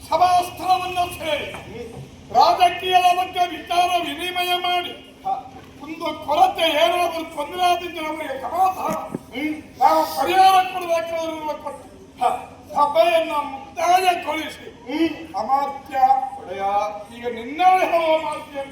ಸಭಾಸ್ಥಳವನ್ನು ಸೇರಿ ರಾಜಕೀಯದ ಬಗ್ಗೆ ವಿಚಾರ ವಿನಿಮಯ ಮಾಡಿ ಒಂದು ಕೊರತೆ ಏನಾದರೂ ತೊಂದರೆ ಆದಿದ್ದು ನಮಗೆ ಸಮಾಧಾನ ನಾವು ಪರಿಹಾರ ಕೊಡಬೇಕಾಗಿರುವ ಕೊಟ್ಟು ಸಭೆಯನ್ನು ಮುಕ್ತಾಯಗೊಳಿಸಿ ಅಮಾತ್ಯ ಒಡೆಯ ಈಗ ನಿನ್ನೆ ಹೇಳುವ ಮಾತ್ಯ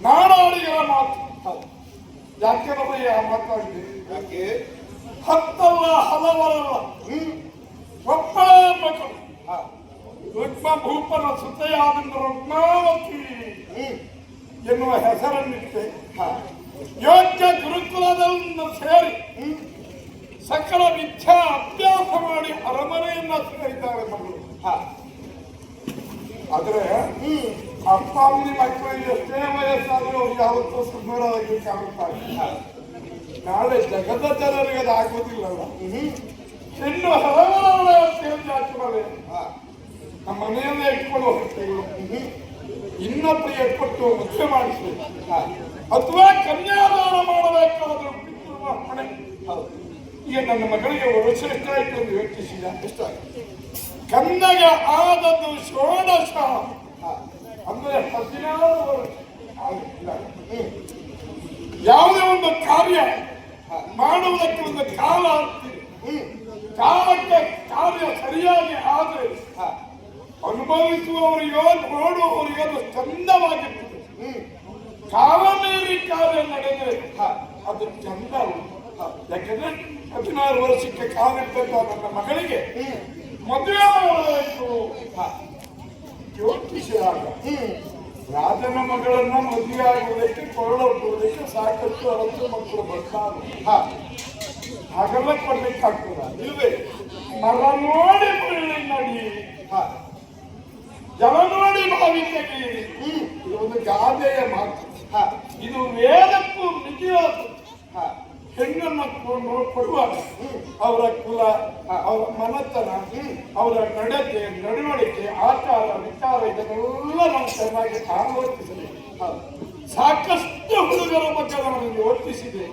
ನಾಡಾಡಿಗರ ಮಾತು ಯಾಕೆ ಮಾತಾಡಿದೆ ಯಾಕೆ ಹತ್ತಲ್ಲ ಹಲವರಲ್ಲ ಒಬ್ಬಳೇ ಮಕ್ಕಳು ರುಕ್ಮ ಭೂಪನ ಸುತೆಯಾದ ರುಕ್ಮಾವತಿ ಎನ್ನುವ ಹೆಸರನ್ನಿಟ್ಟೆ ಯೋಗ್ಯ ಗುರುಕುಲದಲ್ಲಿ ಸೇರಿ ಸಕಲ ವಿದ್ಯಾ ಅಭ್ಯಾಸ ಮಾಡಿ ಅರಮನೆಯನ್ನ ಸೇರಿದ್ದಾರೆ ಮಗಳು ಆದ್ರೆ ಅಪ್ಪ ಅಮ್ಮನ ಮಕ್ಕಳಿಗೆ ಎಷ್ಟೇ ವಯಸ್ಸಾದ್ರೂ ಅವ್ರು ಯಾವತ್ತೂ ಸುಂದರವಾಗಿ ಕಾಣುತ್ತಾರೆ. ನಾಳೆ ಜಗದ ಜನರಿಗೆ ಅದು ಆಗೋದಿಲ್ಲಲ್ಲ. ಇನ್ನು ಹಲವಾರು ಚೇಂಜ್ ಆಗ್ತದೆ. ನಮ್ಮ ಮನೆಯಲ್ಲೇ ಇಟ್ಕೊಳ್ಳೋ ಹೊಟ್ಟೆಗಳು ಇನ್ನೊಬ್ಬರಿಗೆ ಎಟ್ಕೊಟ್ಟು ಮುಖ್ಯ ಮಾಡಿಸ್ಬೇಕು ಅಥವಾ ಕನ್ಯಾದಾನ ಮಾಡಬೇಕಾದ್ರೂ ಬಿಟ್ಟಿರುವ ಹೊಣೆ. ಈಗ ನನ್ನ ಮಗಳಿಗೆ ವರ್ಷ ಎಷ್ಟಾಯ್ತು ಎಂದು ಯೋಚಿಸಿದ. ಕನ್ನಗ ಆದದ್ದು ಷೋಡಶ ಅಂದ್ರೆ 16 ವರ್ಷ. ಯಾವುದೇ ಒಂದು ಕಾರ್ಯ ಮಾಡುವುದಕ್ಕೆ ಒಂದು ಕಾಲ ಆಗ್ತಿದೆ. ಕಾಲಕ್ಕೆ ಕಾರ್ಯ ಸರಿಯಾಗಿ ಆದರೆ ಅನುಭವಿಸುವವರಿಗೋ ನೋಡುವವರಿಗೋ ಅದು ಚಂದವಾಗಿರ್ತದೆ. ಕಾಲ ಮೀರಿ ಕಾರ್ಯ ನಡೆದರೆ ಅದು ಚಂದ. ಯಾಕಂದ್ರೆ 16 ವರ್ಷಕ್ಕೆ ಕಾಲಿಟ್ಟಂತ ನನ್ನ ಮಗಳಿಗೆ ಮದುವೆ ಮಾಡಬೇಕು ಜ್ಯೋತಿಷಿಯಾಗ ರಾಜನ ಮಗಳನ್ನ ಮದುವೆ ಆಗುವುದಕ್ಕೆ ಕೊಳ್ಳೋದಕ್ಕೆ ಸಾಕಷ್ಟು ಅರಸು ಮಕ್ಕಳು ಬರ್ತಾರೆ. ಹಾಗೆಲ್ಲ ಕೊಡ್ಲಿಕ್ಕೆ ಆಗ್ತದ ಇಲ್ವೇ? ಮರ ನೋಡಿ ಬಳ್ಳಿ ನಡಿ, ಜಲ ನೋಡಿ ಬಾವಿ ತೆಗೀರಿ. ಇದು ಒಂದು ಗಾದೆಯ ಮಾತು. ಇದು ವೇದಕ್ಕೂ ಮಿತಿಯಾದ ಹೆಣ್ಣನ್ನು ಕೊಡುವಾಗ ಅವರ ಕುಲ, ಅವರ ಮನತನ, ಅವರ ನಡತೆ, ನಡವಳಿಕೆ, ಆಚಾರ, ವಿಚಾರ ಇದನ್ನೆಲ್ಲ ನಾವು ಚೆನ್ನಾಗಿ ಆಲೋಚಿಸಬೇಕು. ಸಾಕಷ್ಟು ಹುಡುಗರ ಬಗ್ಗೆ ನಾನು ಯೋಚಿಸಿದೆ.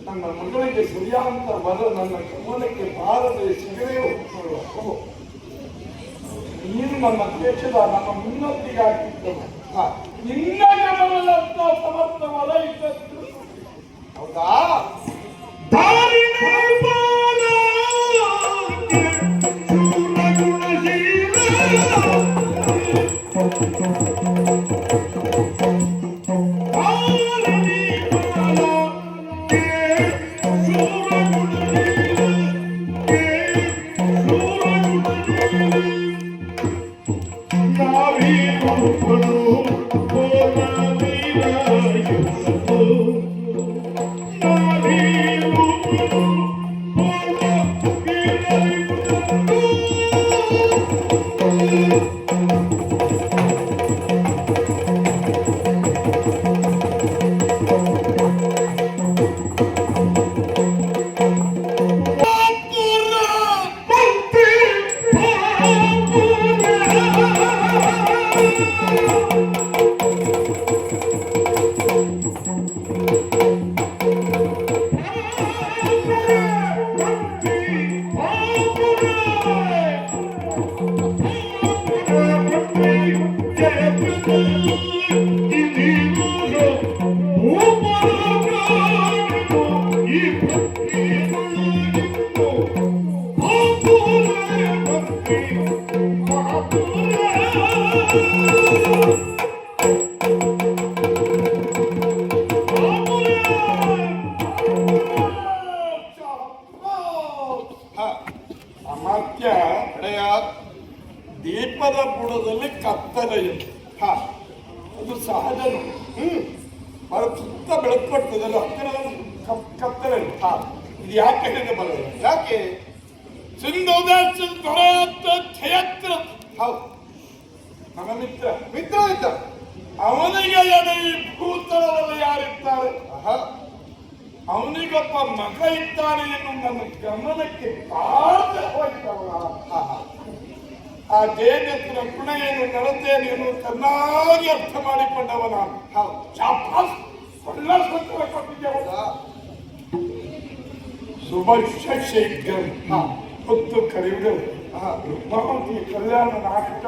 ನನ್ನ ಮಗಳಿಗೆ ಸರಿಯಾದ ವರ ನನ್ನ ಗಮನಕ್ಕೆ ಬಾರದೆ ಸಿಗದೇ ಹೋಗುವ. ನೀನು ನನ್ನ ದೇಶದ ನಮ್ಮ ಉನ್ನತಿಗಾಗಿದ್ದವ. ನಿನ್ನ ಗಮನದಂತ ಸಮರ್ಥ ವರ ಇದ್ದದ್ದು ಹೌದಾ? ಅಮಾತ್ಯ ದೀಪದ ಬುಡದಲ್ಲಿ ಕತ್ತಲೆ ಇದೆ. ಅದು ಸಹಜನು. ಬಹಳ ಸುತ್ತ ಬೆಳಕು ಕೊಡ್ತದಲ್ಲ, ಹತ್ತಿರದಲ್ಲಿ ಕತ್ತಲೆ. ಇದು ಯಾಕೆ ಹೇಳಿದೆ ಬರಲ್ಲ? ಯಾಕೆ ಹೌದು, ನನ್ನ ಮಿತ್ರ ಇದ್ದ. ಅವನಿಗೆ ಎಡೆ ಈ ಭೂತಳದಲ್ಲಿ ಯಾರಿರ್ತಾರೆ? ಅವನಿಗೊಬ್ಬ ಮಗ ಇದ್ದಾನೆ ಎನ್ನು ನನ್ನ ಗಮನಕ್ಕೆ ಬಾರದೆ ಹೋಗಿದ್ದವನ. ಆ ದೇವತೆಯ ಗುಣ ಏನು, ನಡತೆಯನ್ನು ಏನು ಚೆನ್ನಾಗಿ ಅರ್ಥ ಮಾಡಿಕೊಂಡವನ. ಒಳ್ಳೆ ಸಂತರ ಕೊಟ್ಟಿದ್ದೇವಲ್ಲ. ಶುಭ ಶೀಘ್ರ ಹೊತ್ತು ಕರೆಯುವುದು ರುಕ್ಮಾವತಿ ಕಲ್ಯಾಣ ನಾಟಕ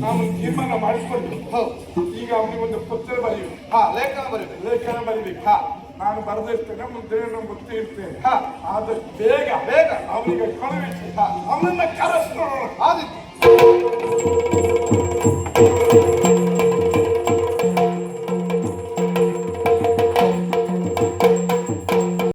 ನಾನು ತೀರ್ಮಾನ ಮಾಡಿಕೊಂಡು ಈಗ ಅವನಿಗೆ ಒಂದು ಪತ್ರ ಬರೀಬೇಕು. ಲೇಖನ ಬರೀಬೇಕು. ನಾನು ಬರೆದಿರ್ತೇನೆ, ಮುಂದೆ ಮುತ್ತಿ ಇರ್ತೇನೆ. ಆದಷ್ಟು ಬೇಗ ಅವನಿಗೆ ಕಳುಹಿಸಿ ಅವನನ್ನ ಕರೆಸ್ಕೊಳ್ಳೋಣ.